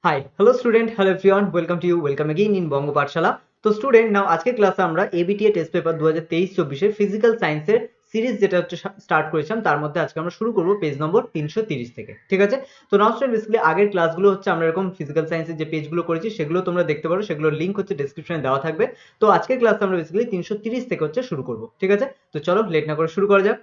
Hi, hello student, hello everyone, welcome again in Bongo Pathshala. তো student নাও আজকের ক্লাসে আমরা এবিটিএ টেস্ট পেপার 2023-24 ফিজিক্যাল সায়েন্সের সিরিজ যেটা হচ্ছে স্টার্ট করেছিলাম তার মধ্যে আজকে আমরা শুরু করব পেজ নম্বর 330 থেকে। ঠিক আছে, তো নাও স্টুডেন্ট বেসিক্যালি আগের ক্লাসগুলো হচ্ছে আমরা এরকম ফিজিক্যাল সায়েন্সের যে পেজগুলো করেছি সেগুলো তোমরা দেখতে পারো, সেগুলোর লিংক হচ্ছে ডেসক্রিপশনে দেওয়া থাকবে। তো আজকের ক্লাসে আমরা বেসিক্যালি 330 থেকে হচ্ছে শুরু করব। ঠিক আছে, তো চলো লেট না করে শুরু করা যাক।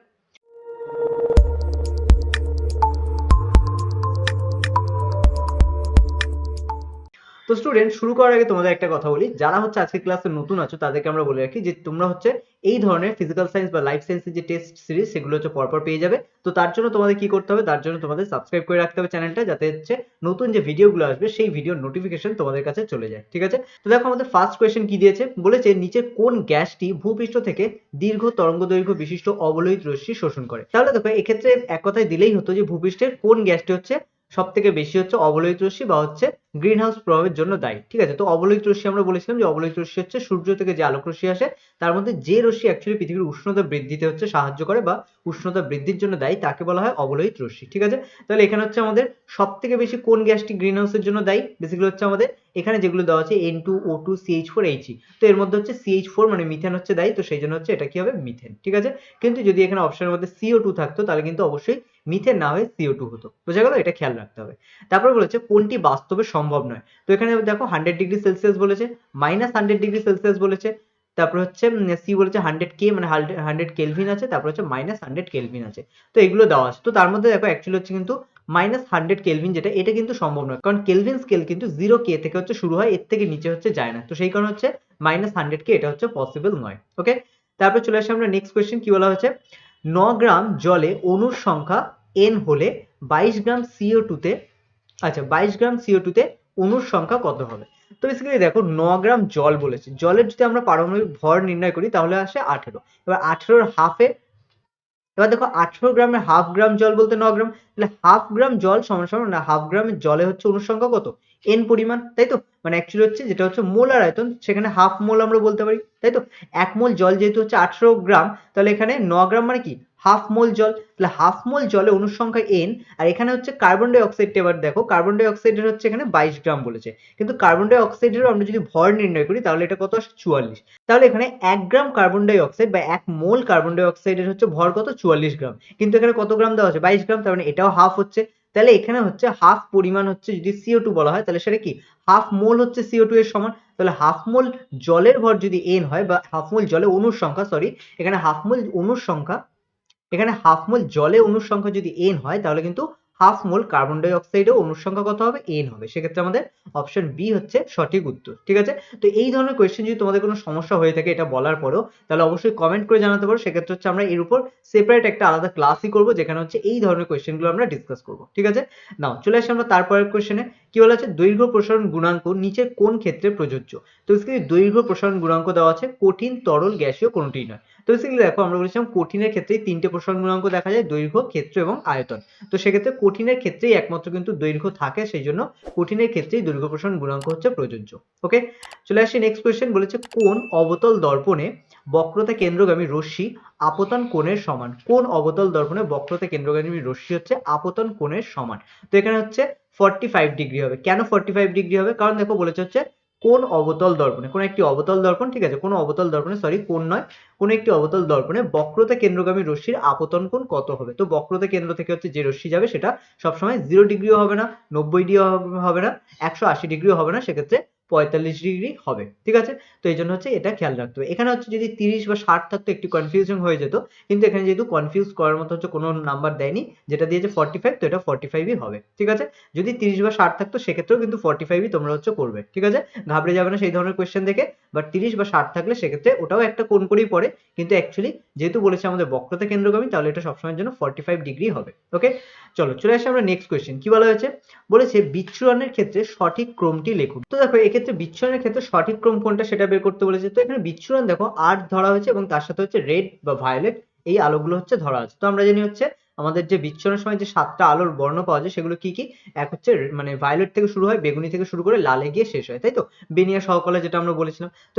তো স্টুডেন্ট শুরু করার আগে তোমাদের একটা কথা বলি, যারা হচ্ছে আজকে ক্লাসে নতুন আছো তাদেরকে আমরা বলে রাখি যে তোমরা হচ্ছে এই ধরনের ফিজিক্যাল সায়েন্স বা লাইফ সায়েন্সের যে টেস্ট সিরিজ সেগুলো হচ্ছে পরপর পেয়ে যাবে। তো তার জন্য তোমাদের কি করতে হবে, তার জন্য তোমাদের সাবস্ক্রাইব করে রাখতে হবে চ্যানেলটা, যাতে হচ্ছে নতুন যে ভিডিওগুলো আসবে সেই ভিডিওর নোটিফিকেশন তোমাদের কাছে চলে যায়। ঠিক আছে, তো দেখো আমাদের ফার্স্ট কোয়েশ্চেন কি দিয়েছে, বলেছে নিচে কোন গ্যাসটি ভূপৃষ্ঠ থেকে দীর্ঘ তরঙ্গ দৈর্ঘ্য বিশিষ্ট অবলোহিত রশ্মি শোষণ করে। তাহলে দেখো এক্ষেত্রে এক কথায় দিলেই হতো যে ভূপৃষ্ঠের কোন গ্যাসটি হচ্ছে সব থেকে বেশি হচ্ছে অবলোহিত রশ্মি বা হচ্ছে গ্রিন হাউস প্রভাবের জন্য দায়ী। ঠিক আছে, তো অবলোহিত রশ্মি আমরা বলেছিলাম যে অবলোহিত রশ্মি হচ্ছে সূর্য থেকে যে আলোক রশ্মি আসে তার মধ্যে যে রশ্মি অ্যাকচুয়ালি পৃথিবীর উষ্ণতা বৃদ্ধিতে হচ্ছে সাহায্য করে বা উষ্ণতা বৃদ্ধির জন্য দায়ী তাকে বলা হয় অবলোহিত রশ্মি। ঠিক আছে, তাহলে এখানে হচ্ছে আমাদের সব থেকে বেশি কোন গ্যাসটি গ্রিন হাউসের জন্য দায়ী, বেসিক্যালি হচ্ছে আমাদের এখানে যেগুলো দেওয়া আছে N2O2 CH4 He, তো এর মধ্যে হচ্ছে CH4 মানে মিথেন হচ্ছে দায়ী, তো সেই জন্য হচ্ছে এটা কি হবে মিথেন। ঠিক আছে, কিন্তু যদি এখানে অপশনের মধ্যে CO2 থাকতো তাহলে কিন্তু অবশ্যই মিথেন না হয়ে CO2 হতো। বোঝা গেল, এটা খেয়াল রাখতে হবে। তারপর বলেছে কোনটি বাস্তবে সম্ভব নয়, তো এখানে দেখো 100°C বলেছে, -100°C বলেছে, তারপর হচ্ছে সি বলেছে 100K মানে 100 কেলভিন আছে, তারপর হচ্ছে -100 কেলভিন আছে। তো এগুলো দেওয়া আছে, তো তার মধ্যে দেখো অ্যাকচুয়ালি হচ্ছে কিন্তু -100 কেলভিন যেটা, এটা কিন্তু সম্ভব নয়, কারণ কেলভিন স্কেল কিন্তু 0K থেকে হচ্ছে শুরু হয়, এর থেকে নিচে হচ্ছে যায় না, তো সেই কারণে হচ্ছে -100K এটা হচ্ছে পসিবল নয়। ওকে, তারপর চলে আসি আমরা নেক্সট কোয়েশ্চেন, কি বলা হয়েছে 9 গ্রাম জলে অণুর সংখ্যা n হলে 22 গ্রাম CO2 তে, আচ্ছা 22 গ্রাম CO2 তে অণুর সংখ্যা কত হবে। তো বেসিক্যালি দেখো 9 গ্রাম জল বলেছে, জলের যদি আমরা পারমাণবিক ভর নির্ণয় করি তাহলে আসে 18। এবার 18 এর হাফে, এবার দেখো 18 গ্রামের হাফ গ্রাম জল বলতে 9 গ্রাম, তাহলে হাফ গ্রাম জল সমান সমান না হাফ গ্রামের জলে হচ্ছে অণুর সংখ্যা কত n পরিমাণ, তাই তো, মানে অ্যাকচুয়ালি হচ্ছে যেটা হচ্ছে মোলার আয়তন সেখানে হাফ মোল আমরা বলতে পারি, তাই তো। এক মোল জল যেহেতু হচ্ছে 18 গ্রাম, তাহলে এখানে 9 গ্রাম মানে কি হাফ মোল জল, তাহলে হাফ মোল জলে অণুর সংখ্যা n। আর এখানে হচ্ছে কার্বন ডাই অক্সাইডটা, এবার দেখো কার্বন ডাই অক্সাইডের হচ্ছে এখানে 22 গ্রাম বলেছে, কিন্তু কার্বন ডাই অক্সাইডেরও আমরা যদি ভর নির্ণয় করি তাহলে এটা কত আসে 44। তাহলে এখানে 1 গ্রাম কার্বন ডাই অক্সাইড বা 1 মোল কার্বন ডাই অক্সাইডের হচ্ছে ভর কত 44 গ্রাম, কিন্তু এখানে কত গ্রাম দেওয়া আছে 22 গ্রাম, তার মানে এটাও হাফ হচ্ছে। তাহলে এখানে হচ্ছে হাফ পরিমাণ হচ্ছে যদি CO2 বলা হয় তাহলে সেটা কি হাফ মোল হচ্ছে CO2 এর সমান। তাহলে হাফ মোল জলের ভর যদি n হয় বা হাফ মোল জলে অণুর সংখ্যা, সরি এখানে হাফ মোল অণুর সংখ্যা, এখানে হাফ মোল জলে অণুর সংখ্যা যদি n হয় তাহলে কিন্তু হাফ মোল কার্বন ডাই অক্সাইডের অণুর সংখ্যা কত হবে n হবে, সেক্ষেত্রে আমাদের অপশন বি হচ্ছে সঠিক উত্তর। ঠিক আছে, তো এই ধরনের কোয়েশ্চেন যদি তোমাদের কোনো সমস্যা হয়ে থাকে এটা বলার পরেও, তাহলে অবশ্যই কমেন্ট করে জানাতে পারো, সেক্ষেত্রে হচ্ছে আমরা এর উপর সেপারেট একটা আলাদা ক্লাসই করবো যেখানে হচ্ছে এই ধরনের কোয়েশ্চেনগুলো আমরা ডিসকাস করবো। ঠিক আছে, নাও চলে আসি আমরা তারপরের কোয়েশ্চেনে, কি বলা আছে দৈর্ঘ্য প্রসারণ গুণাঙ্ক নিচের কোন ক্ষেত্রে প্রযোজ্য। তো বেসিক্যালি দৈর্ঘ্য প্রসারণ গুণাঙ্ক দেওয়া আছে কঠিন, তরল, গ্যাসীয় কোনোটিই নয়। তো বেসিক্যালি দেখো আমরা বলেছিলাম কঠিনের ক্ষেত্রেই তিনটে প্রসারণ গুণাঙ্ক দেখা যায়, দৈর্ঘ্য, ক্ষেত্র এবং আয়তন। তো সেক্ষেত্রে কঠিনের ক্ষেত্রেই একমাত্র কিন্তু দৈর্ঘ্য থাকে, সেই জন্য কঠিনের ক্ষেত্রেই দৈর্ঘ্য প্রসারণ গুণাঙ্ক হচ্ছে প্রযোজ্য। ওকে, চলে আসি নেক্সট কোয়েশ্চেন, বলেছে কোন অবতল দর্পণে বক্রতা কেন্দ্রগামী রশ্মি আপতন কোণের সমান, কোন অবতল দর্পণে বক্রতা কেন্দ্রগামী রশ্মি হচ্ছে আপতন কোণের সমান। তো এখানে হচ্ছে 45 ডিগ্রি হবে। কেন 45 ডিগ্রি হবে, কারণ দেখো বলেছে হচ্ছে কোন অবতল দর্পণে, কোন একটি অবতল দর্পণ, ঠিক আছে কোন অবতল দর্পণে, সরি কোন নয়, কোন একটি অবতল দর্পণে বক্রতা কেন্দ্রগামী রশ্মির আপতন কোণ কত হবে। তো বক্রতা কেন্দ্র থেকে হচ্ছে যে রশ্মি যাবে সেটা সবসময় 0 ডিগ্রিও হবে না, 90 ডিগ্রিও হবে না, 180 ডিগ্রিও হবে না, সেক্ষেত্রে 45 ডিগ্রি হবে। ঠিক আছে, তো এই জন্য হচ্ছে এটা খেয়াল রাখতে হবে। এখানে হচ্ছে যদি 30 বা 60 থাকতো একটু কনফিউজিং হয়ে যেত, কিন্তু এখানে যেহেতু কনফিউজ করার মতো হচ্ছে কোনো নাম্বার দেয়নি, যেটা দিয়েছে 45, তো এটা 45ই হবে। ঠিক আছে, যদি 30 বা 60 থাকতো সেক্ষেত্রেও কিন্তু 45ই তোমরা হচ্ছে করবে। ঠিক আছে, ঘাবড়ে যাবে না সেই ধরনের কোয়েশ্চেন দেখে, বাট 30 বা 60 থাকলে সেক্ষেত্রে ওটাও একটা কোণ করেই পড়ে, কিন্তু অ্যাকচুয়ালি যেহেতু বলেছে আমাদের বক্রতা কেন্দ্রগামী তাহলে এটা সবসময়ের জন্য 45 ডিগ্রি হবে। ওকে, চলো চলে আসি আমরা নেক্সট কোয়েশ্চেন, কি বলা হয়েছে, বলেছে বিচ্ছুরণের ক্ষেত্রে সঠিক ক্রমটি লিখুন। তো দেখো এক্ষেত্রে বিচ্ছুরণের ক্ষেত্রে সঠিক ক্রম কোনটা সেটা বের করতে বলেছে। তো এখানে বিচ্ছুরণ দেখো আর্ট ধরা হয়েছে এবং তার সাথে হচ্ছে রেড বা ভায়োলেট এই আলোগুলো হচ্ছে ধরা আছে। তো আমরা জানি হচ্ছে আমাদের যে বিচ্ছুরণের সময় যে 7টা আলোর বর্ণ পাওয়া যায় সেগুলো কি কি? এক হচ্ছে মানে ভায়োলেট থেকে শুরু হয়, বেগুনি থেকে শুরু করে লালে গিয়ে শেষ হয়, তাই তো? বেনিয়া সহকলা যেটা আমরা বলেছিলাম। তো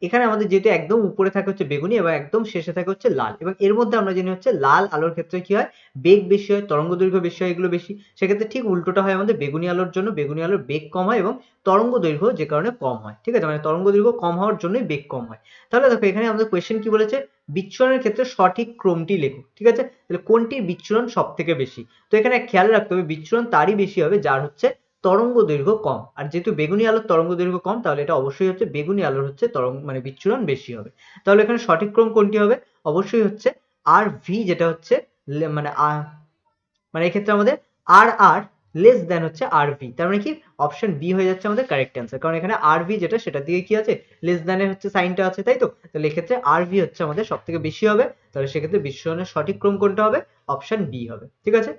এখানে আমাদের যেহেতু একদম উপরে থাকে হচ্ছে বেগুনি এবং একদম শেষে থাকে হচ্ছে লাল, এবং এর মধ্যে আমরা জানি হচ্ছে লাল আলোর ক্ষেত্রে কি হয়, বেগ বেশি হয়, তরঙ্গ দৈর্ঘ্য বেশি হয়, এগুলো বেশি। সেক্ষেত্রে ঠিক উল্টোটা হয় আমাদের বেগুনি আলোর জন্য, বেগুনি আলোর বেগ কম হয় এবং তরঙ্গ দৈর্ঘ্য যে কারণে কম হয়, ঠিক আছে? মানে তরঙ্গ দৈর্ঘ্য কম হওয়ার জন্যই বেগ কম হয়। তাহলে দেখো এখানে আমাদের কোয়েশ্চেন কি বলেছে, বিচ্ছুরণের ক্ষেত্রে সঠিক ক্রমটি লেখো, ঠিক আছে? তাহলে কোনটির বিচ্ছুরণ সব থেকে বেশি? তো এখানে খেয়াল রাখতে হবে বিচ্ছুরণ তারই বেশি হবে যার হচ্ছে তরঙ্গ দৈর্ঘ্য কম, আর যেহেতু বেগুনি আলোর তরঙ্গ দৈর্ঘ্য কম তাহলে এটা অবশ্যই হচ্ছে বেগুনি আলোর হচ্ছে তরঙ্গ মানে বিচ্ছুরণ বেশি হবে। তাহলে এখানে সঠিক ক্রম কোনটি হবে? অবশ্যই হচ্ছে আর ভি, যেটা হচ্ছে মানে মানে এক্ষেত্রে আমাদের আর আর লেস দেন হচ্ছে আর ভি, তার মানে কি অপশন বি হয়ে যাচ্ছে আমাদের কারেক্ট অ্যান্সার, কারণ এখানে আর ভি যেটা সেটা দিয়ে কি আছে, লেস দেনের হচ্ছে সাইনটা আছে, তাই তো? তাহলে এক্ষেত্রে আর ভি হচ্ছে আমাদের সব থেকে বেশি হবে। তাহলে সেক্ষেত্রে বিচ্ছুরণের সঠিক ক্রম কোনটা হবে? অপশন বি হবে, ঠিক আছে?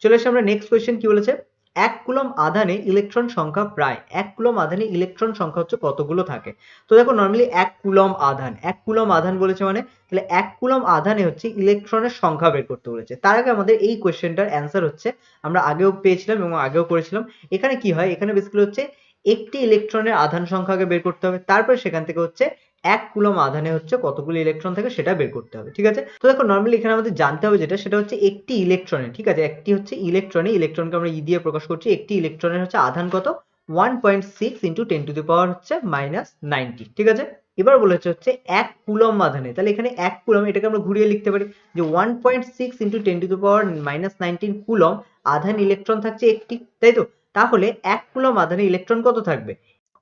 চলে আসি আমরা নেক্সট কোয়েশ্চেন, কি বলেছে, 1 কুলম্ব আধানে ইলেকট্রন সংখ্যা প্রায়, 1 কুলম্ব আধানে ইলেকট্রন সংখ্যা হচ্ছে কতগুলো থাকে? তো দেখো নরমালি 1 কুলম্ব আধান, 1 কুলম্ব আধান বলেছে মানে তাহলে 1 কুলম্ব আধানে হচ্ছে ইলেকট্রনের সংখ্যা বের করতে বলেছে। তার আগে আমাদের এই কোয়েশ্চেনটার অ্যান্সার হচ্ছে আমরা আগেও পেয়েছিলাম এবং আগেও করেছিলাম। এখানে কি হয়, এখানে বেসিক্যালি হচ্ছে একটি ইলেকট্রনের আধান সংখ্যা আগে বের করতে হবে, তারপর সেখান থেকে হচ্ছে 1 কুলম্ব আধানে হচ্ছে কতগুলো ইলেকট্রন থাকে সেটা বের করতে হবে, ঠিক আছে? তো দেখো নরমালি এখানে আমাদের জানতে হবে যেটা সেটা হচ্ছে একটি ইলেকট্রনে, ঠিক আছে? একটি হচ্ছে ইলেকট্রনে, ইলেকট্রনকে আমরা ই দিয়ে প্রকাশ করছি, একটি ইলেকট্রনের হচ্ছে আধান কত, 1.6 ইন্টু 10 টু দি পাওয়ার হচ্ছে -90, ঠিক আছে? এবার বলেছে হচ্ছে 1 কুলম্ব আধানে, তাহলে এখানে 1 কুলম্ব এটাকে আমরা ঘুরিয়ে লিখতে পারি যে 1.6 into 10 to the power -19 coulomb আধান ইলেকট্রন থাকছে একটি, তাই তো? তাহলে 1 কুলম্ব আধানে ইলেকট্রন কত থাকবে?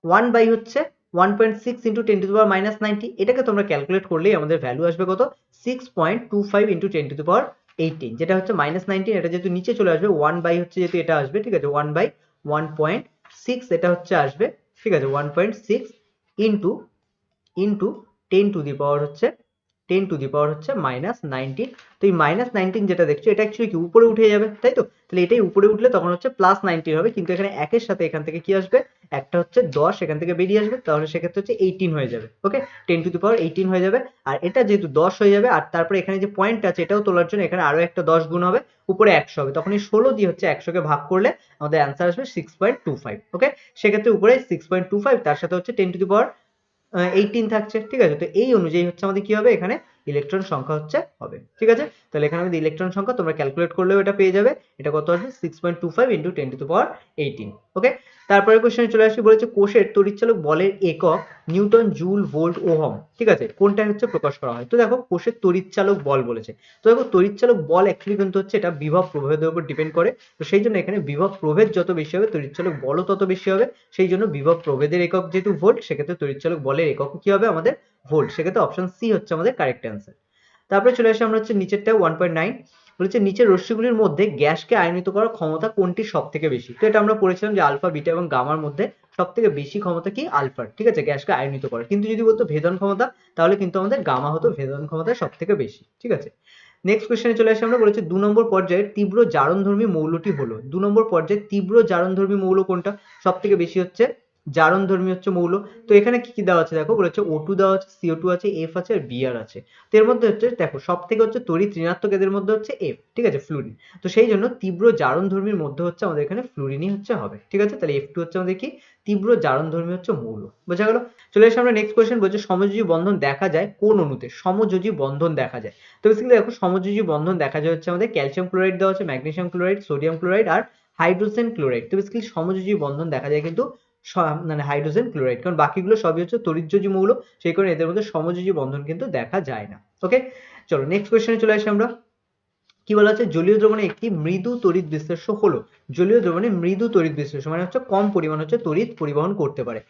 1 বাই হচ্ছে 1.6 ইন্টু 10 টু দি পাওয়ার -90, এটাকে তোমরা ক্যালকুলেট করলেই আমাদের ভ্যালু আসবে কত, 6.25 ইন্টু 10 টু দি পাওয়ার 18, যেটা হচ্ছে -19, এটা যেহেতু নিচে চলে আসবে 1 বাই হচ্ছে যেহেতু এটা আসবে, ঠিক আছে? 1 বাই 1.6 এটা হচ্ছে আসবে, ঠিক আছে? 1.6 ইন্টু 10 টু দি পাওয়ার হচ্ছে -19। তো এই -19 যেটা দেখছো এটা অ্যাকচুয়ালি কি উপরে উঠে যাবে, তাই তো? তাহলে এটাই উপরে উঠলে তখন হচ্ছে +19 হবে, কিন্তু এখানে একের সাথে এখান থেকে কি আসবে, একটা হচ্ছে 10 এখান থেকে বেরিয়ে আসবে, তাহলে সেক্ষেত্রে হচ্ছে 18 হয়ে যাবে, ওকে? 10 টু দি পাওয়ার 18 হয়ে যাবে। আর এটা যেহেতু 10 হয়ে যাবে আর তারপরে এখানে যে পয়েন্ট আছে এটাও তোলার জন্য এখানে আরো একটা 10 গুণ হবে, উপরে 100 হবে, তখন এই 16 দিয়ে হচ্ছে 100 কে ভাগ করলে আমাদের অ্যান্সার আসবে 6.25, ওকে? সেক্ষেত্রে উপরে 6.25 তার সাথে হচ্ছে 10 টু দি পাওয়ার 18 থাকছে, ঠিক আছে? তো এই অনুযায়ী হচ্ছে আমাদের কি হবে, এখানে ইলেকট্রন সংখ্যা হচ্ছে হবে, ঠিক আছে? তাহলে এখানে আমাদের ইলেকট্রন সংখ্যা তোমরা ক্যালকুলেট করলেও এটা পেয়ে যাবে, এটা কত আসবে 6.25 ইন্টু 10 টু দি পাওয়ার 18, ওকে? তারপরে কোশ্চেনে চলে আসি, বলেছে কোষের তড়িৎচালক বলের একক নিউটন, জুল, ভোল্ট, ওহম, ঠিক আছে? কোনটায় হচ্ছে প্রকাশ করা হয়? তো দেখো কোষের তড়িৎচালক বল বলেছে, তো দেখো তড়িৎচালক বল অ্যাকচুয়ালি কিন্তু হচ্ছে এটা বিভব প্রভেদের উপর ডিপেন্ড করে, তো সেই জন্য এখানে বিভব প্রভেদ যত বেশি হবে তড়িৎচালক বলও তত বেশি হবে, সেই জন্য বিভব প্রভেদের একক যেহেতু ভোল্ট, সেক্ষেত্রে তড়িৎচালক বলের একক কি হবে আমাদের ভোল্ট, সেক্ষেত্রে অপশন সি হচ্ছে আমাদের কারেক্ট অ্যান্সার। তারপরে চলে আসি আমরা হচ্ছে নিচেরটা 1.9, বলেছে নিচের রশ্মিগুলির মধ্যে গ্যাসকে আয়নিত করার ক্ষমতা কোনটি সব থেকে বেশি? তো এটা আমরা পড়েছিলাম যে আলফা, বিটা এবং গামার মধ্যে সব থেকে বেশি ক্ষমতা কি আলফার, ঠিক আছে? গ্যাসকে আয়নিত করার। কিন্তু যদি বলতো ভেদন ক্ষমতা তাহলে কিন্তু আমাদের গামা হতো ভেদন ক্ষমতা সব থেকে বেশি, ঠিক আছে? নেক্সট কোশ্চেনে চলে আসি আমরা, বলেছে 2 নম্বর পর্যায়ের তীব্র জারণধর্মী মৌলটি হলো, 2 নম্বর পর্যায়ে তীব্র জারণধর্মী মৌল কোনটা সব থেকে বেশি হচ্ছে জারণধর্মী হচ্ছে মৌল? তো এখানে কি কি দেওয়া আছে দেখো, বলেছে O2 দেওয়া আছে, CO2 আছে, F আছে আর Br আছে। তো এর মধ্যে হচ্ছে দেখো সব থেকে হচ্ছে তড়িৎ ঋণাত্মক এদের মধ্যে হচ্ছে F, ঠিক আছে? ফ্লুরিন। তো সেই জন্য তীব্র জারণধর্মীর মধ্যে হচ্ছে আমাদের এখানে ফ্লুরিনই হচ্ছে হবে, ঠিক আছে? তাহলে F2 হচ্ছে আমাদের কি তীব্র জারণধর্মী হচ্ছে মৌল, বোঝা গেল? চলে আসি আমরা নেক্সট কোশ্চেন, বলছে সমযোজী বন্ধন দেখা যায় কোন অণুতে? সমযোজী বন্ধন দেখা যায়, তো বেসিক্যালি দেখো সমযোজী বন্ধন দেখা যায় হচ্ছে আমাদের ক্যালসিয়াম ক্লোরাইড দেওয়া আছে, ম্যাগনেসিয়াম ক্লোরাইড, সোডিয়াম ক্লোরাইড আর হাইড্রোজেন ক্লোরাইড। তো বেসিক্যালি সমযোজী বন্ধন দেখা যায় কিন্তু মানে হাইড্রোজেন ক্লোরাইড, কারণ বাকিগুলো সবই হচ্ছে তড়িৎযোজী মৌল, সেই কারণে এদের মধ্যে সমযোজী বন্ধন কিন্তু দেখা যায় না, ওকে? চলো নেক্সট কোশ্চেনে চলে আসি আমরা, কি বলা আছে, জলীয় দ্রবণে একটি মৃদু তড়িৎ বিশ্লেষ্য হলো, জলীয় দ্রবণে মৃদু তড়িৎ বিশ্লেষ্য মানে হচ্ছে কম পরিমাণ হচ্ছে তড়িৎ পরিবহন করতে পারে।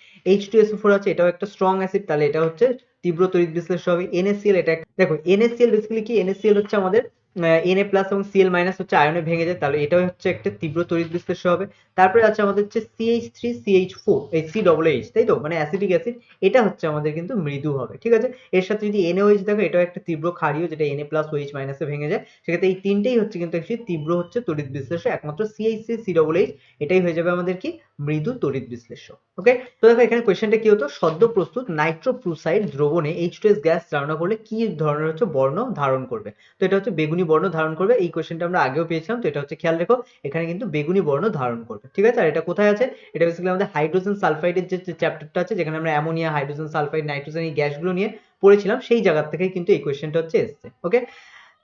H2SO4 আছে, এটাও একটা স্ট্রং অ্যাসিড, তাহলে এটা হচ্ছে তীব্র তড়িৎ বিশ্লেষ্য হবে। NaCl, এটা দেখো NaCl বেসিক্যালি কি, NaCl হচ্ছে আমাদের Na প্লাস এবং Cl মাইনাস হচ্ছে আয়নে ভেঙে যায়, তাহলে এটাও হচ্ছে একটা তীব্র তড়িৎ বিশ্লেষ্য হবে। তারপরে আছে আমাদের হচ্ছে CH3CH4 এই COOH, তাই তো? মানে অ্যাসিটিক অ্যাসিড, এটা হচ্ছে আমাদের কিন্তু মৃদু হবে, ঠিক আছে? এর সাথে যদি NaOH দেখো, এটাও একটা তীব্র ক্ষারীয় যেটা Na প্লাস OH মাইনাসে ভেঙে যায়, সেক্ষেত্রে এই তিনটেই হচ্ছে কিন্তু অ্যাকচুয়ালি তীব্র হচ্ছে তড়িৎ বিশ্লেষ্য, একমাত্র CH3COOH এটাই হয়ে যাবে আমাদের কি মৃদু তড়িৎ বিশ্লেষ্য। ওকে, তো দেখো এখানে কোয়েশ্চেনটা কি হতো, সদ্য প্রস্তুত নাইট্রোপ্রুসাইড দ্রবণে H2S গ্যাস চালনা করলে কি ধরনের হচ্ছে বর্ণ ধারণ করবে। তো এটা হচ্ছে বেগুনি বর্ণ ধারণ করবে। এই কোয়েশ্চেনটা আমরা আগেও পেয়েছিলাম, তো এটা হচ্ছে খেয়াল রেখো, এখানে কিন্তু বেগুনি বর্ণ ধারণ করবে। ঠিক আছে, আর এটা কোথায় আছে, এটা বেসিক্যালি আমাদের হাইড্রোজেন সালফাইডের যে চ্যাপ্টারটা আছে, যেখানে আমরা অ্যামোনিয়া, হাইড্রোজেন সালফাইড, নাইট্রোজেন এই গ্যাসগুলো নিয়ে পড়েছিলাম, সেই জায়গা থেকে কিন্তু এই কোয়েশ্চেনটা হচ্ছে এসেছে। ওকে,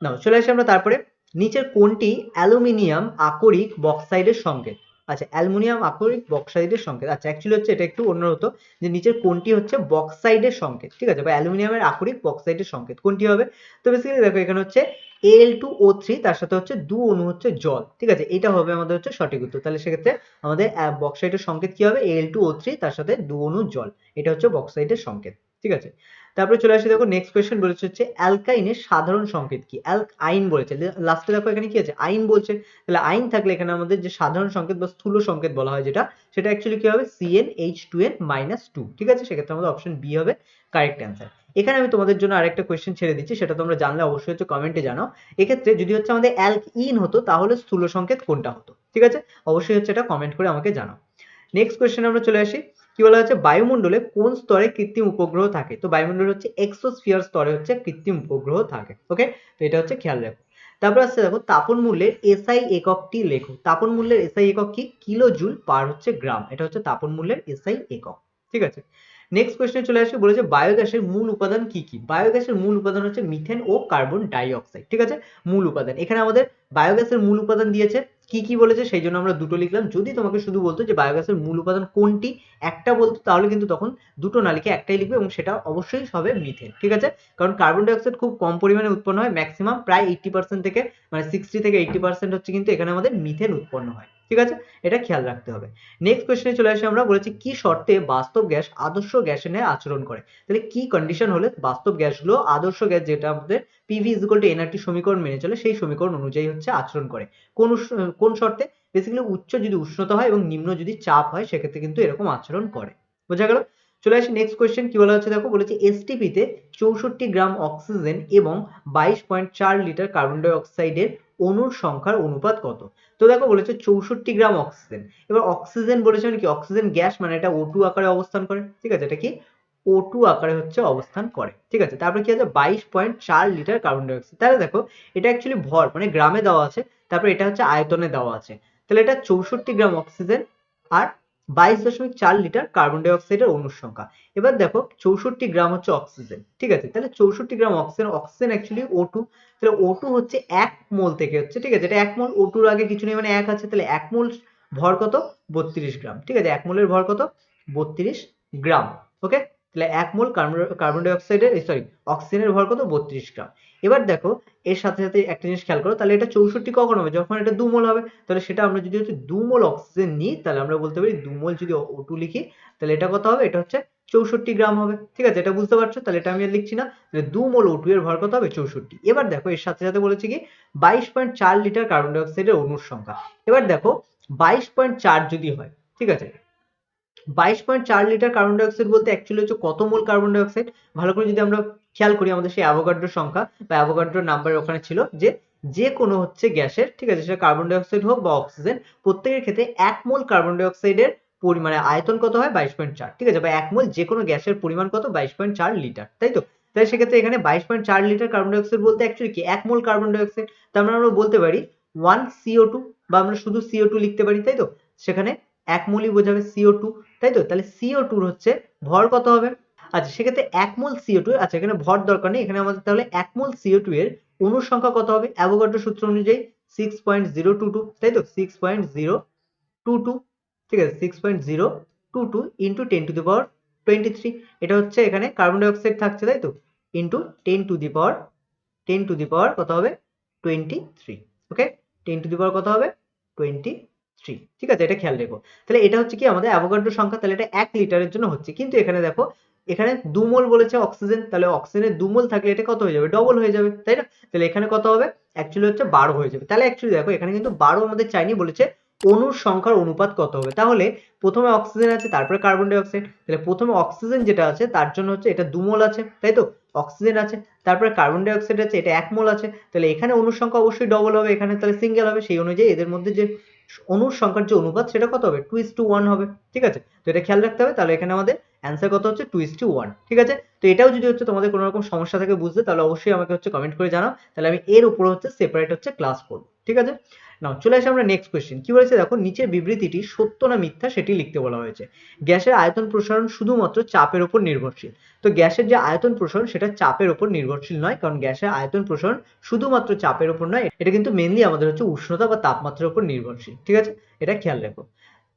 নাও চলে আসি আমরা তারপরে, নিচের কোনটি অ্যালুমিনিয়াম আকরিক বক্সাইডের সংকেত। আচ্ছা, অ্যালুমিনিয়াম আকরিক বক্সাইডের সংকেত, আচ্ছা অ্যাকচুয়ালি হচ্ছে এটা একটু অন্য হতো, যে নিচের কোনটি হচ্ছে বক্সাইডের সংকেত, ঠিক আছে, বা অ্যালুমিনিয়ামের আকরিক বক্সাইডের সংকেত কোনটি হবে। তো বেসিক্যালি দেখো এখানে হচ্ছে Al2O3, তার সাথে হচ্ছে দু অণু হচ্ছে জল, ঠিক আছে, এটা হবে আমাদের হচ্ছে সঠিক উত্তর। তাহলে সেক্ষেত্রে আমাদের বক্সাইডের সংকেত কি হবে, Al2O3 তার সাথে দু অণু জল, এটা হচ্ছে বক্সাইডের সংকেত। ঠিক আছে, তারপরে চলে আসি, দেখো নেক্সট কোয়েশ্চেন বলেছে হচ্ছে অ্যালকাইনের সাধারণ সংকেত কি। আইন বলেছে, লাস্টে দেখো এখানে কি আছে, আইন বলছে। তাহলে আইন থাকলে এখানে আমাদের যে সাধারণ সংকেত বা স্থূল সংকেত বলা হয় যেটা, সেটা অ্যাকচুয়ালি কি হবে, CnH2n-2। ঠিক আছে, সেক্ষেত্রে আমাদের অপশন বি হবে কারেক্ট অ্যান্সার। এখানে আমি তোমাদের জন্য আরেকটা কোয়েশ্চেন ছেড়ে দিচ্ছি, সেটা তোমরা জানলে অবশ্যই হচ্ছে কমেন্টে জানাও। এক্ষেত্রে যদি হচ্ছে আমাদের অ্যালকিন হতো, তাহলে স্থূল সংকেত কোনটা হতো। ঠিক আছে, অবশ্যই হচ্ছে এটা কমেন্ট করে আমাকে জানাও। নেক্সট কোয়েশ্চেন আমরা চলে আসি, কি বলা হচ্ছে, বায়ুমণ্ডলে কোন স্তরে কৃত্রিম উপগ্রহ থাকে। তো বায়ুমণ্ডল হচ্ছে এক্সোস্ফিয়ার স্তরে হচ্ছে কৃত্রিম উপগ্রহ থাকে। ওকে, তো এটা হচ্ছে খেয়াল রাখো। তারপর আসছে দেখো, তাপন মূল্যের এসআই এককটি লেখো। তাপন মূল্যের এসআই একক কি, কিলো জুল পার হচ্ছে গ্রাম, এটা হচ্ছে তাপন মূল্যের এসআই একক। ঠিক আছে, নেক্সট কোয়েশ্চেনে চলে আসি, বলেছে বায়োগ্যাসের মূল উপাদান কি কি। বায়োগ্যাসের মূল উপাদান হচ্ছে মিথেন ও কার্বন ডাই অক্সাইড। ঠিক আছে, মূল উপাদান, এখানে আমাদের বায়োগ্যাসের মূল উপাদান দিয়েছে, কি কি বলেছে সেই জন্য আমরা দুটো লিখলাম। যদি তোমাকে শুধু বলতো যে বায়োগ্যাসের মূল উপাদান কোনটি, একটা বলতো, তাহলে কিন্তু তখন দুটো না লিখে একটাই লিখবে, এবং সেটা অবশ্যই হবে মিথেন। ঠিক আছে, কারণ কার্বন ডাই অক্সাইড খুব কম পরিমাণে উৎপন্ন হয়, ম্যাক্সিমাম প্রায় 80% থেকে, মানে 60 থেকে 80% হচ্ছে কিন্তু এখানে আমাদের মিথেন উৎপন্ন হয়। ঠিক আছে, এটা খেয়াল রাখতে হবে। নেক্সট কোয়েশ্চনে চলে আসি, আমরা বলেছি কি শর্তে বাস্তব গ্যাস আদর্শ গ্যাসের ন্যায় আচরণ করে। তাহলে কি কন্ডিশন হলে বাস্তব গ্যাসগুলো আদর্শ গ্যাস, যেটা আমাদের PV = nRT সমীকরণ মেনে চলে, সেই সমীকরণ অনুযায়ী হচ্ছে আচরণ করে। কোন শর্তে, বেসিক্যালি উচ্চ যদি উষ্ণতা হয় এবং নিম্ন যদি চাপ হয়, সেক্ষেত্রে কিন্তু এরকম আচরণ করে। বোঝা গেল। চলে আসি নেক্সট কোয়েশ্চেন, কি বলা হচ্ছে দেখো, বলেছে STP তে 64 গ্রাম অক্সিজেন এবং 22.4 লিটার কার্বন ডাই অক্সাইডের অণুর সংখ্যার অনুপাত কত। তো দেখো বলেছে 64 গ্রাম অক্সিজেন, এবার অক্সিজেন বলেছে মানে কি, অক্সিজেন গ্যাস, মানে এটা O2 আকারে অবস্থান করে। ঠিক আছে, এটা কি O2 আকারে হচ্ছে অবস্থান করে। ঠিক আছে, তারপরে কি আছে, 22.4 লিটার কার্বন ডাই অক্সাইড। তাহলে দেখো এটা অ্যাকচুয়ালি ভর, মানে গ্রামে দেওয়া আছে, তারপর এটা হচ্ছে আয়তনে দেওয়া আছে। তাহলে এটা 64 গ্রাম অক্সিজেন আর 22.4 লিটার কার্বন ডাই অক্সাইডের অণুর সংখ্যা। এবার দেখো 64 গ্রাম হচ্ছে অক্সিজেন। ঠিক আছে, তাহলে 64 গ্রাম অক্সিজেন, অক্সিজেন অ্যাকচুয়ালি O2, তাহলে O2 হচ্ছে 1 মোল থেকে হচ্ছে, ঠিক আছে, এটা 1 মোল, O2 আগে কিছু নেই মানে 1 আছে, তাহলে 1 মোল ভর কত, 32 গ্রাম। ঠিক আছে, 1 মোলের ভর কত, 32 গ্রাম। ওকে, তাহলে 1 মোল কার্বন ডাই অক্সাইডের, সরি, অক্সিজেনের ভর কত, 32 গ্রাম। এবার দেখো এর সাথে সাথে একটা জিনিস খেয়াল করো, তাহলে এটা 64 কখন হবে, যখন এটা 2 মোল হবে। তাহলে সেটা আমরা যদি হচ্ছে 2 মোল অক্সিজেন নিই, তাহলে আমরা বলতে পারি 2 মোল যদি O2 লিখি, তাহলে এটা কত হবে, এটা হচ্ছে 64 গ্রাম হবে। ঠিক আছে, এটা বুঝতে পারছো, তাহলে এটা আমি আর লিখছি না, তাহলে 2 মোল O2 এর ভর কত হবে, 64। এবার দেখো এর সাথে সাথে বলেছে কি 22.4 লিটার কার্বন ডাই অক্সাইডের অণুর সংখ্যা। এবার দেখো 22.4 যদি হয়, ঠিক আছে, 22.4 লিটার কার্বন ডাই অক্সাইড বলতে অ্যাকচুয়ালি হচ্ছে কত মোল কার্বন ডাই অক্সাইড। ভালো করে যদি আমরা খেয়াল করি, আমাদের সেই অ্যাভোগাড্রো সংখ্যা বা অ্যাভোগাড্রো নাম্বার ওখানে ছিল, যে কোনো হচ্ছে গ্যাসের, ঠিক আছে, সেটা কার্বন ডাই অক্সাইড হোক বা অক্সিজেন, প্রত্যেকের ক্ষেত্রে 1 মোল কার্বন ডাই অক্সাইডের পরিমাণে আয়তন কত হয়, 22.4। ঠিক আছে, বা 1 মোল যে কোনো গ্যাসের পরিমাণ কত, 22.4 লিটার, তাই তো। তাই সেক্ষেত্রে এখানে 22.4 লিটার কার্বন ডাই অক্সাইড বলতে অ্যাকচুয়ালি কি 1 মোল কার্বন ডাই অক্সাইড। তার মানে আমরা বলতে পারি 1 CO2, বা আমরা শুধু CO2 লিখতে পারি, তাই তো, সেখানে 1 মোলই বোঝাবে CO2, তাই তো। তাহলে CO2 হচ্ছে ভর কত হবে, আচ্ছা সেক্ষেত্রে 1 মোল CO2, আচ্ছা এখানে ভর দরকার নেই, এখানে আমাদের তাহলে 1 মোল CO2 এর অণুর সংখ্যা কত হবে, অ্যাভোগাড্রো সূত্র অনুযায়ী 6.022, তাই তো, 6.022। ঠিক আছে, 6.022 ইন্টু 10⁻23, এটা হচ্ছে এখানে কার্বন ডাই অক্সাইড থাকছে, তাই তো, ইন্টু 10 কত হবে, 23। ওকে, 10 কত হবে, 23। ঠিক আছে, এটা খেয়াল রেখো। তাহলে এটা হচ্ছে কি আমাদের অ্যাভোগাড্রো সংখ্যা, তাহলে এটা 1 লিটারের জন্য হচ্ছে, কিন্তু এখানে দেখো এখানে 2 মোল বলেছে অক্সিজেন, তাহলে অক্সিজেনের 2 মোল থাকলে এটা কত হয়ে যাবে, ডবল হয়ে যাবে, তাই না। তাহলে এখানে কত হবে, অ্যাকচুয়ালি হচ্ছে 12 হয়ে যাবে। তাহলে অ্যাকচুয়ালি দেখো এখানে কিন্তু 12 আমাদের চাইনি, বলেছে অণুর সংখ্যার অনুপাত কত হবে। তাহলে প্রথমে অক্সিজেন আছে, তারপরে কার্বন ডাই অক্সাইড, তাহলে প্রথমে অক্সিজেন যেটা আছে তার জন্য হচ্ছে এটা 2 মোল আছে, তাই তো, অক্সিজেন আছে, তারপরে কার্বন ডাই অক্সাইড আছে, এটা 1 মোল আছে, তাহলে এখানে অণুর সংখ্যা অবশ্যই ডবল হবে, এখানে তাহলে সিঙ্গেল হবে, সেই অনুযায়ী এদের মধ্যে যে অণুর সংখ্যার যে অনুপাত সেটা কত হবে 2:1 হবে, ঠিক আছে। তো এটা খেয়াল রাখতে হবে। তাহলে এখানে আমাদের অ্যান্সার কত হচ্ছে 2:1, ঠিক আছে। তো এটাও যদি হচ্ছে তোমাদের কোনো রকম সমস্যা থাকে বুঝতে, তাহলে অবশ্যই আমাকে হচ্ছে কমেন্ট করে জানাও, তাহলে আমি এর উপর হচ্ছে সেপারেট হচ্ছে ক্লাস করবো, ঠিক আছে। নাও চলে আসি আমরা নেক্সট কোয়েশ্চেন। কি বলেছে দেখো, নিচের বিবৃতিটি সত্য না মিথ্যা সেটি লিখতে বলা হয়েছে। গ্যাসের আয়তন প্রসারণ শুধুমাত্র চাপের উপর নির্ভরশীল। তো গ্যাসের যে আয়তন প্রসারণ সেটা চাপের উপর নির্ভরশীল নয়, কারণ গ্যাসের আয়তন প্রসারণ শুধুমাত্র চাপের উপর নয়, এটা কিন্তু মেনলি আমাদের হচ্ছে উষ্ণতা বা তাপমাত্রার উপর নির্ভরশীল, ঠিক আছে। এটা খেয়াল রাখো।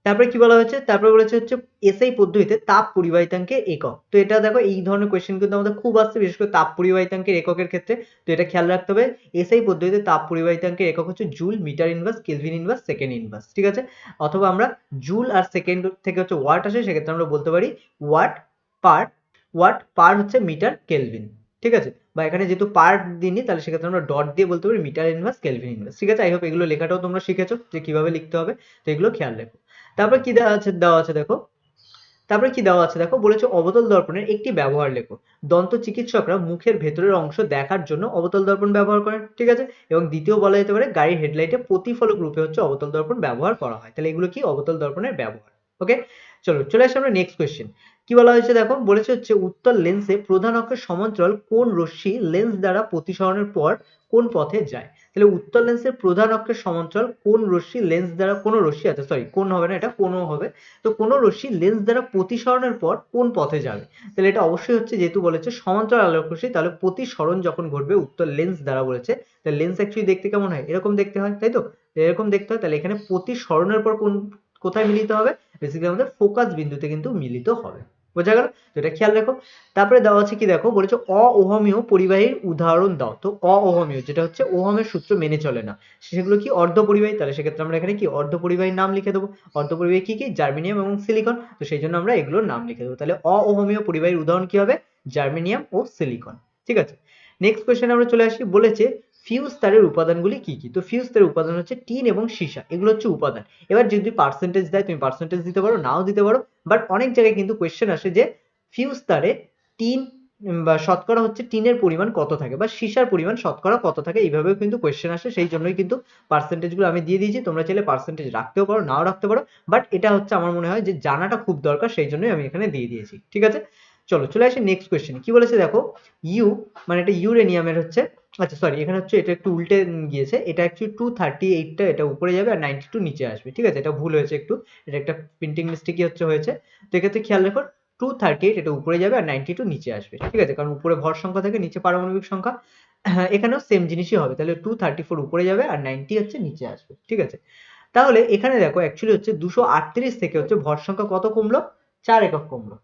তারপরে কি বলা হয়েছে, তারপরে বলেছে হচ্ছে এসআই পদ্ধতিতে তাপ পরিবাহিতাঙ্কের একক। তো এটা দেখো এই ধরনের কোয়েশ্চেন কিন্তু আমাদের খুব আসছে, বিশেষ করে তাপ পরিবাহিতাঙ্কের এককের ক্ষেত্রে। তো এটা খেয়াল রাখতে হবে, এসআই পদ্ধতিতে তাপ পরিবাহিতাঙ্কের একক হচ্ছে joule, metre inverse, kelvin inverse, second inverse, ঠিক আছে। অথবা আমরা জুল আর সেকেন্ড থেকে হচ্ছে ওয়াট আসে, সেক্ষেত্রে আমরা বলতে পারি ওয়াট পার, ওয়াট পার হচ্ছে মিটার কেলভিন, ঠিক আছে। বা এখানে যেহেতু পার দিনই, তাহলে সেক্ষেত্রে আমরা ডট দিয়ে বলতে পারি মিটার ইনভার্স, কেলভিন ইনভার্স, ঠিক আছে। আই হোপ এগুলো লেখাটাও তোমরা শিখেছো যে কিভাবে লিখতে হবে, তো এগুলো খেয়াল রেখো। তারপর কি দেওয়া আছে দেখো, তারপরে কি দেওয়া আছে দেখো, বলেছে অবতল দর্পণের একটি ব্যবহার লেখো। দন্ত চিকিৎসকরা মুখের ভেতরের অংশ দেখার জন্য অবতল দর্পণ ব্যবহার করেন, ঠিক আছে। এবং দ্বিতীয় বলা যেতে পারে গাড়ির হেডলাইটে প্রতিফলক রূপে হচ্ছে অবতল দর্পণ ব্যবহার করা হয়। তাহলে এগুলো কি অবতল দর্পণের ব্যবহার। ওকে, চলে আসি আমরা নেক্সট কোয়েশ্চেন। কি বলা হয়েছে দেখো, বলেছে হচ্ছে উত্তল লেন্সে প্রধান অক্ষের সমান্তরাল কোন রশ্মি লেন্স দ্বারা প্রতিসরণের পর কোন পথে যায়। তাহলে উত্তল লেন্সের প্রধান অক্ষের সমান্তরাল কোন রশ্মি লেন্স দ্বারা, কোন রশ্মি, আচ্ছা সরি কোন হবে না, এটা কোনো হবে। তো কোন রশ্মি লেন্স দ্বারা প্রতিসরণের পর কোন পথে যাবে। তাহলে এটা অবশ্যই হচ্ছে, যেহেতু বলেছে সমান্তরাল আলোক রশ্মি, তাহলে প্রতিসরণ যখন ঘটবে উত্তল লেন্স দ্বারা বলেছে, তাহলে লেন্স অ্যাকচুয়ালি দেখতে কেমন হয়, এরকম দেখতে হয়, তাই তো। এরকম দেখতে হয়, তাহলে এখানে প্রতিসরণের পর কোন, কোথায় মিলিত হবে, বেসিক্যালি আমাদের ফোকাস বিন্দুতে কিন্তু মিলিত হবে। বোঝা গেল, তো এটা খেয়াল রাখো। তারপরে দেওয়া আছে কি দেখো, বলেছে অওহমীয় পরিবাহীর উদাহরণ দাও। তো অওহমীয় যেটা হচ্ছে ওহমের সূত্র মেনে চলে না, সেগুলো কি অর্ধ পরিবাহী। তাহলে সেক্ষেত্রে আমরা এখানে কি অর্ধ পরিবাহীর নাম লিখে দেবো। অর্ধ পরিবাহী কি কি, জার্মেনিয়াম এবং সিলিকন। তো সেই জন্য আমরা এগুলোর নাম লিখে দেবো। তাহলে অওহমীয় পরিবাহীর উদাহরণ কি হবে, জার্মেনিয়াম ও সিলিকন, ঠিক আছে। নেক্সট কোয়েশ্চেন আমরা চলে আসি, বলেছে ফিউজ তারের উপাদানগুলি কি কি। তো ফিউজ তারের উপাদান হচ্ছে টিন এবং সীসা, এগুলো হচ্ছে উপাদান। এবার যদি পার্সেন্টেজ দেয়, তুমি পার্সেন্টেজ দিতে পারো, নাও দিতে পারো, বাট অনেক জায়গায় কিন্তু কোয়েশ্চেন আসে যে ফিউজ তারে টিন বা শতকরা হচ্ছে টিনের পরিমাণ কত থাকে, বা সীসার পরিমাণ শতকরা কত থাকে, এইভাবেও কিন্তু কোয়েশ্চেন আসে। সেই জন্যই কিন্তু পার্সেন্টেজ গুলো আমি দিয়ে দিয়েছি, তোমরা চাইলে পার্সেন্টেজ রাখতেও পারো, নাও রাখতে পারো, বাট এটা হচ্ছে আমার মনে হয় যে জানাটা খুব দরকার, সেই জন্যই আমি এখানে দিয়ে দিয়েছি, ঠিক আছে। চলে আসি নেক্সট কোয়েশ্চেন। কি বলেছে দেখো, ইউ মানে এটা ইউরেনিয়ামের হচ্ছে, আচ্ছা সরি এখানে হচ্ছে এটা একটু উল্টে গিয়েছে, এটা অ্যাকচুয়ালি 238টা এটা উপরে যাবে আর 92 নিচে আসবে, ঠিক আছে। এটা ভুল হয়েছে একটু, এটা একটা প্রিন্টিং মিস্টেকই হয়েছে। তো এক্ষেত্রে খেয়াল রাখো 238 এটা উপরে যাবে আর 92 নিচে আসবে, ঠিক আছে, কারণ উপরে ভর সংখ্যা থাকে, নিচে পারমাণবিক সংখ্যা। হ্যাঁ, এখানেও সেম জিনিসই হবে, তাহলে 234 উপরে যাবে আর 90 হচ্ছে নিচে আসবে, ঠিক আছে। তাহলে এখানে দেখো অ্যাকচুয়ালি হচ্ছে 238 থেকে হচ্ছে ভর সংখ্যা কত কমলো, 4 একক কমলো,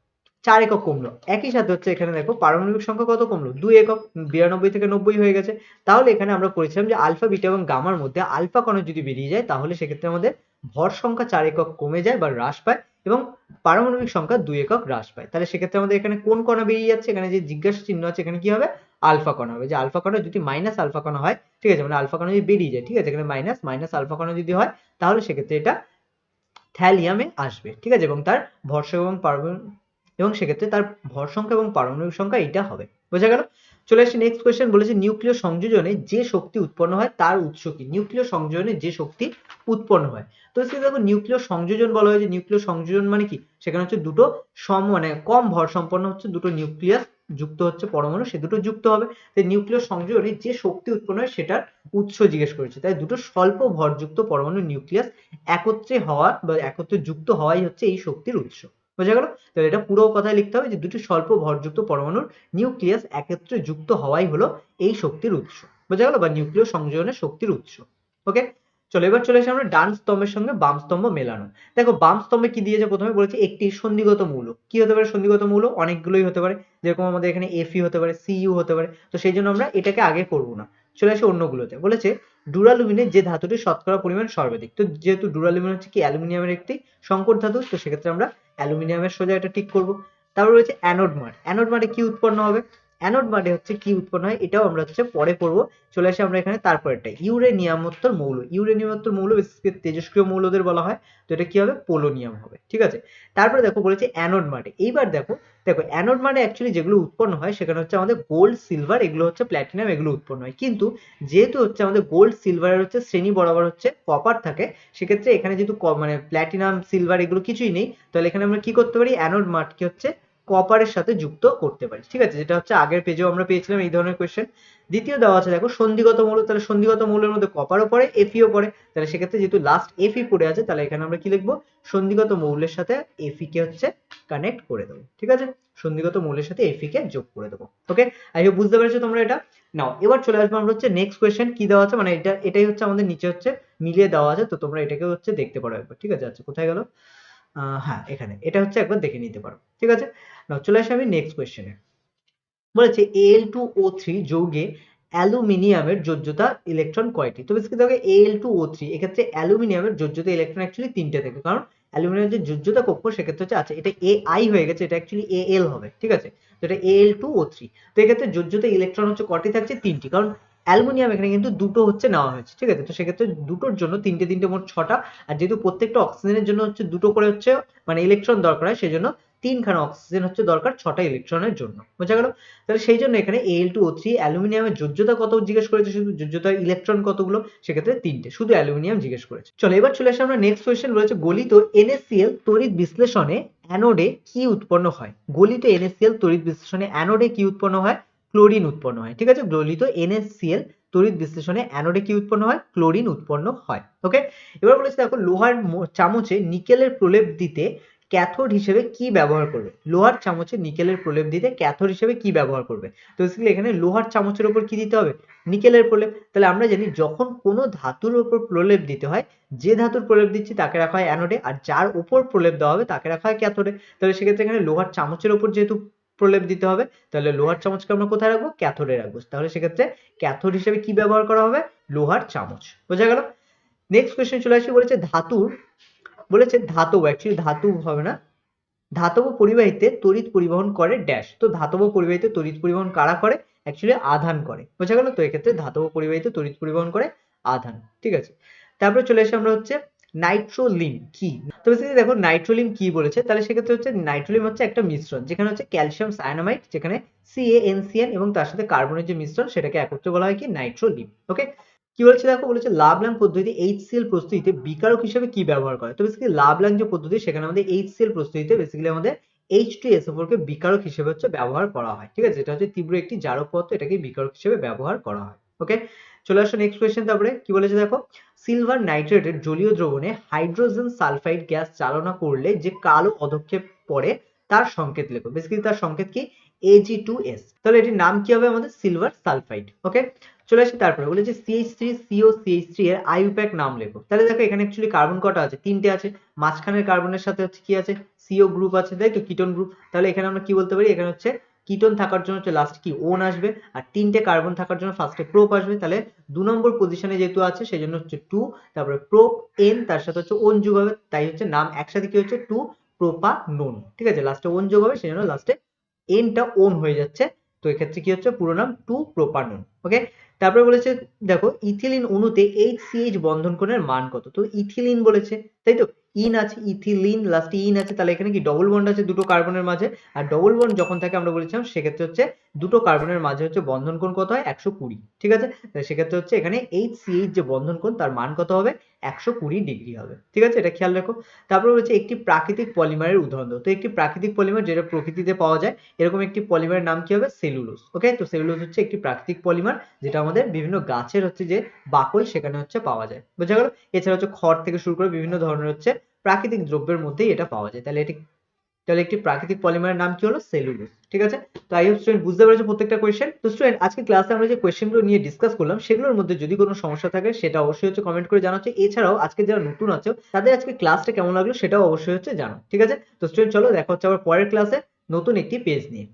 4 একক কমলো। একই সাথে হচ্ছে এখানে দেখো পারমাণবিক সংখ্যা কত কমলো, 2 একক, 92 থেকে 90 হয়ে গেছে। তাহলে এখানে আমরা করেছিলাম যে আলফা বিটা এবং গামার মধ্যে আলফা কণা যদি বেরিয়ে যায়, তাহলে সেক্ষেত্রে আমাদের ভর সংখ্যা 4 একক কমে যায় বা হ্রাস পায়, এবং পারমাণবিক সংখ্যা 2 একক হ্রাস পায়। তাহলে সেক্ষেত্রে আমাদের এখানে কোন কণা বেরিয়ে যাচ্ছে, এখানে যে জিজ্ঞাসা চিহ্ন আছে, এখানে কি হবে, আলফা কণা হবে। যে আলফা কণা যদি মাইনাস আলফা কণা হয়, ঠিক আছে, মানে আলফা কণা যদি বেরিয়ে যায়, ঠিক আছে, এখানে মাইনাস মাইনাস আলফা কণা যদি হয়, তাহলে সেক্ষেত্রে এটা থ্যালিয়ামে আসবে, ঠিক আছে, এবং তার ভরসা এবং এবং সেক্ষেত্রে তার ভর সংখ্যা এবং পারমাণবিক সংখ্যা এইটা হবে। বোঝা গেল। চলে আসি নেক্সট কোয়েশ্চেন, বলেছে নিউক্লিয় সংযোজনে যে শক্তি উৎপন্ন হয় তার উৎস কি। নিউক্লিয় সংযোজনে যে শক্তি উৎপন্ন হয়, তো সেটা দেখো নিউক্লিয় সংযোজন বলা হয়েছে। নিউক্লিয় সংযোজন মানে কি, সেখানে হচ্ছে দুটো মানে কম ভর সম্পন্ন হচ্ছে দুটো নিউক্লিয়াস যুক্ত হচ্ছে পরমাণু, সে দুটো যুক্ত হবে। তাই নিউক্লিয় সংযোজনে যে শক্তি উৎপন্ন হয় সেটার উৎস জিজ্ঞেস করেছে। তাই দুটো স্বল্প ভরযুক্ত পরমাণু নিউক্লিয়াস একত্রে হওয়া বা একত্রে যুক্ত হওয়াই হচ্ছে এই শক্তির উৎস। বোঝা গেল। তাহলে এটা পুরো কথায় লিখতে হবে যে দুটি স্বল্প ভরযুক্ত পরমাণুর নিউক্লিয়াস একত্রে যুক্ত হওয়াই হলো এই শক্তির উৎস। বোঝা গেল, বা নিউক্লিয় সংযোজনের শক্তির উৎস। ওকে, এবার চলে আসি আমরা ডান স্তম্ভের সঙ্গে বাম স্তম্ভ মেলানো। দেখো বাম স্তম্ভে কি দিয়েছে, প্রথমে বলেছে একটি সন্ধিগত মৌল। কি হতে পারে সন্ধিগত মৌল, অনেকগুলোই হতে পারে, যেরকম আমাদের এখানে Fe হতে পারে, Cu হতে পারে। তো সেই জন্য আমরা এটাকে আগে করব না, চলে আসি অন্যগুলোতে। বলেছে ডুরালুমিনে যে ধাতুটির শতকরা পরিমাণ সর্বাধিক। তো যেহেতু ডুরালুমিন হচ্ছে কি অ্যালুমিনিয়ামের একটি সংকর ধাতু, তো সেক্ষেত্রে আমরা অ্যালুমিনিয়ামের সোজা এটা টিক করব। তারপর রয়েছে অ্যানোড মার। অ্যানোড মারে কি উৎপন্ন হবে, অ্যানোড মানে হচ্ছে কি উৎপন্ন হয় এটাও আমরা হচ্ছে পরে পড়বো। চলে আসি আমরা এখানে তারপরেরটা, ইউরেনিয়ামোত্তর মৌল। ইউরেনিয়ামোত্তর মৌল বেসিক্যালি তেজস্ক্রিয় মৌলদের বলা হয়, তো এটা কি হবে, পোলোনিয়াম হবে, ঠিক আছে। তারপরে দেখো বলেছে অ্যানোড মানে, এইবার দেখো দেখো অ্যানোড মানে অ্যাকচুয়ালি যেগুলো উৎপন্ন হয় সেখানে হচ্ছে আমাদের গোল্ড সিলভার, এগুলো হচ্ছে প্ল্যাটিনাম, এগুলো উৎপন্ন হয়। কিন্তু যেহেতু হচ্ছে আমাদের গোল্ড সিলভারের হচ্ছে শ্রেণী বরাবর হচ্ছে কপার থাকে, সেক্ষেত্রে এখানে যেহেতু মানে প্ল্যাটিনাম সিলভার এগুলো কিছুই নেই, তাহলে এখানে আমরা কি করতে পারি, অ্যানোড মাঠকে হচ্ছে কপারের সাথে যুক্ত করতে পারি, ঠিক আছে, যেটা হচ্ছে আগের পেজেও আমরা পেয়েছিলাম এই ধরনের কোয়েশ্চেন। দ্বিতীয় দেওয়া আছে দেখো সন্ধিগত মৌল, তাহলে সন্ধিগত মৌলের মধ্যে কপারও পড়ে, এফিও পড়ে, তাহলে সেক্ষেত্রে যেহেতু লাস্ট এফি পড়ে আছে, তাহলে এখানে আমরা কি লিখবো, সন্ধিগত মৌলের সাথে এফি কে হচ্ছে কানেক্ট করে দেবো, ঠিক আছে, সন্ধিগত মৌলের সাথে এফি কে যোগ করে দেবো। ওকে, আই হোপ বুঝতে পেরেছো তোমরা এটা। নাও এবার চলে আসবো আমরা হচ্ছে নেক্সট কোয়েশ্চেন, কি দেওয়া আছে মানে এটাই হচ্ছে আমাদের নিচে হচ্ছে মিলিয়ে দেওয়া আছে, তো তোমরা এটাকে হচ্ছে দেখতে পারো একবার, ঠিক আছে। আচ্ছা কোথায় গেল, হ্যাঁ এখানে, এটা হচ্ছে একবার দেখে নিতে পারো, ঠিক আছে। নাও চলে আসি আমি নেক্সট কোয়েশ্চেনে। বলেছে Al2O3 যৌগে অ্যালুমিনিয়ামের যোজ্যতা ইলেকট্রন কয়টি? তো বেসিক্যালি দেখো Al2O3 এক্ষেত্রে অ্যালুমিনিয়ামের যোজ্যতা ইলেকট্রন অ্যাকচুয়ালি তিনটে থাকে, কারণ অ্যালুমিনিয়ামের যে যোজ্যতা কক্ষ সেক্ষেত্রে হচ্ছে আছে, এটা Ai হয়ে গেছে, এটা অ্যাকচুয়ালি Al হবে, ঠিক আছে, তো এটা Al2O3। তো এক্ষেত্রে যোজ্যতা ইলেকট্রন হচ্ছে কটি থাকছে, তিনটি, কারণ অ্যালুমিনিয়াম এখানে কিন্তু দুটো হচ্ছে নেওয়া হয়েছে, ঠিক আছে, তো সেক্ষেত্রে দুটোর জন্য তিনটে তিনটে মোট ছটা, আর যেহেতু প্রত্যেকটা অক্সিজেনের জন্য হচ্ছে দুটো করে হচ্ছে মানে ইলেকট্রন দরকার হয়, সেজন্য তিনখানা অক্সিজেন হচ্ছে দরকার ছটা ইলেকট্রনের জন্য, বোঝা গেল। তাহলে সেই জন্য এখানে Al2O3 অ্যালুমিনিয়ামের যোজ্যতা কত জিজ্ঞেস করেছে, শুধু যোজ্যতা ইলেকট্রন কতগুলো, সেক্ষেত্রে তিনটে, শুধু অ্যালুমিনিয়াম জিজ্ঞেস করেছে। চলো এবার চলে আসি আমরা নেক্সট কোয়েশ্চেন, বলেছে গলিত NaCl তড়িৎ বিশ্লেষণে অ্যানোডে কি উৎপন্ন হয়? গলিত NaCl তড়িৎ বিশ্লেষণে অ্যানোডে কি উৎপন্ন হয়? ক্লোরিন উৎপন্ন হয়, ঠিক আছে, গলিত NaCl তড়িৎ বিশ্লেষণে অ্যানোডে কি উৎপন্ন হয়? ক্লোরিন উৎপন্ন হয়। ওকে, এবার বলেছে দেখো লোহার চামচে নিকেলের প্রলেপ দিতে ক্যাথোড হিসেবে কি ব্যবহার করবে? লোহার চামচে নিকেলের প্রলেপ দিতে ক্যাথোড হিসেবে কি ব্যবহার করবে? তো বেসিক্যালি এখানে লোহার চামচের উপর কি দিতে হবে? নিকেলের প্রলেপ। তাহলে আমরা জানি যখন কোনো ধাতুর উপর প্রলেপ দিতে হয়, যে ধাতুর প্রলেপ দিচ্ছি তাকে রাখা হয় অ্যানোডে, আর যার উপর প্রলেপ দেওয়া হবে তাকে রাখা হয় ক্যাথোডে। তাহলে সেক্ষেত্রে এখানে লোহার চামচের উপর যেহেতু প্রলেপ দিতে হবে, তাহলে লোহার চামচকে আমরা কোথায় রাখবো? ক্যাথোডে রাখবো। তাহলে সেক্ষেত্রে ক্যাথোড হিসেবে কি ব্যবহার করা হবে? লোহার চামচ, বোঝা গেল। নেক্সট কোয়েশ্চেন চলে আসি, বলেছে ধাতুর, বলেছে ধাতব, অ্যাকচুয়ালি ধাতু হবে না, ধাতব পরিবাহীতে তড়িৎ পরিবহন করে ড্যাশ। তো ধাতব পরিবাহীতে তড়িৎ পরিবহন কারা করে? অ্যাকচুয়ালি আধান করে, বোঝা গেল। তো এক্ষেত্রে ধাতব পরিবাহীতে তড়িৎ পরিবহন করে আধান, ঠিক আছে। তারপরে চলে আসি আমরা হচ্ছে নাইট্রোলিন কি? তো বেসিক্যালি দেখো নাইট্রোলিন কি বলেছে, তাহলে সেক্ষেত্রে হচ্ছে নাইট্রোলিন হচ্ছে একটা মিশ্রণ, যেখানে হচ্ছে ক্যালসিয়াম সায়ানামাইড, যেখানে CaNCN এবং তার সাথে কার্বনের যে মিশ্রণ সেটাকে একত্রে বলা হয় কি? নাইট্রোলিন। ওকে, কি বলেছে দেখো, বলেছে লাভলাং পদ্ধতিতে HCl প্রস্তুতিতে বিকারক হিসেবে কি ব্যবহার করে? তো বেসিক্যালি লাভলাং যে পদ্ধতি সেখানে আমাদের HCl প্রস্তুতিতে বেসিক্যালি আমাদের H2SO4 কে বিকারক হিসেবে হচ্ছে ব্যবহার করা হয়, ঠিক আছে, এটা হচ্ছে তীব্র একটি জারক পদার্থ, এটাকে বিকারক হিসেবে ব্যবহার করা হয়। ওকে, চলে আসো নেক্সট কোয়েশ্চেন। তারপরে কি বলেছে দেখো, সিলভার নাইট্রেটের জলীয় দ্রবণে হাইড্রোজেন সালফাইড গ্যাস চালনা করলে যে কালো পদক্ষেপ পড়ে তার সংকেত লেখো। বেসিক্যালি তার সংকেত কি? Ag2S। তাহলে এটির নাম কি হবে আমাদের? Silver sulphide. ওকে, চলে আসি তারপরে, বলে যে CH3COCH3 এর আইইউপ্যাক নাম লেখো। তাহলে দেখো এখানে অ্যাকচুয়ালি কার্বন কটা আছে? তিনটে আছে, মাঝখানের কার্বনের সাথে হচ্ছে কি আছে? CO গ্রুপ আছে, তাই তো, কিটোন গ্রুপ। তাহলে এখানে আমরা কি বলতে পারি, এখানে হচ্ছে কিটোন থাকার জন্য হচ্ছে লাস্ট কি? ওন আসবে, আর তিনটে কার্বন থাকার জন্য ফার্স্টে প্রোপ আসবে। তাহলে 2 নম্বর পজিশনে যেহেতু আছে সেই জন্য হচ্ছে 2, তারপরে প্রোপ N, তার সাথে হচ্ছে ওন যোগ হবে, তাই হচ্ছে নাম একসাথে কি হচ্ছে? 2 প্রোপানোন, ঠিক আছে, লাস্টে ওন যোগ হবে সেই জন্য লাস্টে এনটা ওন হয়ে যাচ্ছে। তো এক্ষেত্রে কি হচ্ছে? পুরো নাম 2 প্রোপানোন। ওকে, তারপরে বলেছে দেখো ইথিলিন অণুতে HCH বন্ধন কোণের মান কত? তো ইথিলিন বলেছে, তাই তো, ইন আছে, ইথিলিন লাস্টে ইন আছে, তাহলে এখানে কি ডবল বন্ড আছে দুটো কার্বনের মাঝে, আর ডবল বন্ড যখন থাকে আমরা বলেছিলাম সেক্ষেত্রে হচ্ছে দুটো কার্বনের মাঝে হচ্ছে বন্ধন কোণ কত হয়? 120, ঠিক আছে, তাহলে সেক্ষেত্রে হচ্ছে এখানে HCH যে বন্ধন কোণ তার মান কত হবে? 120 ডিগ্রি হবে, ঠিক আছে, এটা খেয়াল রাখো। তারপরে হচ্ছে একটি প্রাকৃতিক পলিমারের উদাহরণ দাও। তো একটি প্রাকৃতিক পলিমার যেটা প্রকৃতিতে পাওয়া যায়, এরকম একটি পলিমারের নাম কি হবে? সেলুলোজ। ওকে, তো সেলুলোজ হচ্ছে একটি প্রাকৃতিক পলিমার যেটা আমাদের বিভিন্ন গাছের হচ্ছে যে বাকল সেখানে হচ্ছে পাওয়া যায়, বোঝা গেল। এছাড়া হচ্ছে খড় থেকে শুরু করে বিভিন্ন ধরনের হচ্ছে প্রাকৃতিক দ্রব্যের মধ্যেই এটা পাওয়া যায়। তাহলে একটি প্রাকৃতিক পলিমারের নাম কি হলো? সেলুলোজ, ঠিক আছে। তো আই হোপ স্টুডেন্ট বুঝতে পেরেছো প্রত্যেকটা কোয়েশ্চেন। তো স্টুডেন্ট আজকে ক্লাসে আমরা যে কোয়েশ্চেনগুলো নিয়ে ডিসকাস করলাম সেগুলোর মধ্যে যদি কোনো সমস্যা থাকে সেটা অবশ্যই হচ্ছে কমেন্ট করে জানাচ্ছে। এছাড়াও আজকে যারা নতুন আছো তাদের আজকে ক্লাসটা কেমন লাগলো সেটাও অবশ্যই হচ্ছে জানো, ঠিক আছে। তো স্টুডেন্ট চলো দেখা হচ্ছে আবার পরের ক্লাসে নতুন একটি পেজ নিয়ে।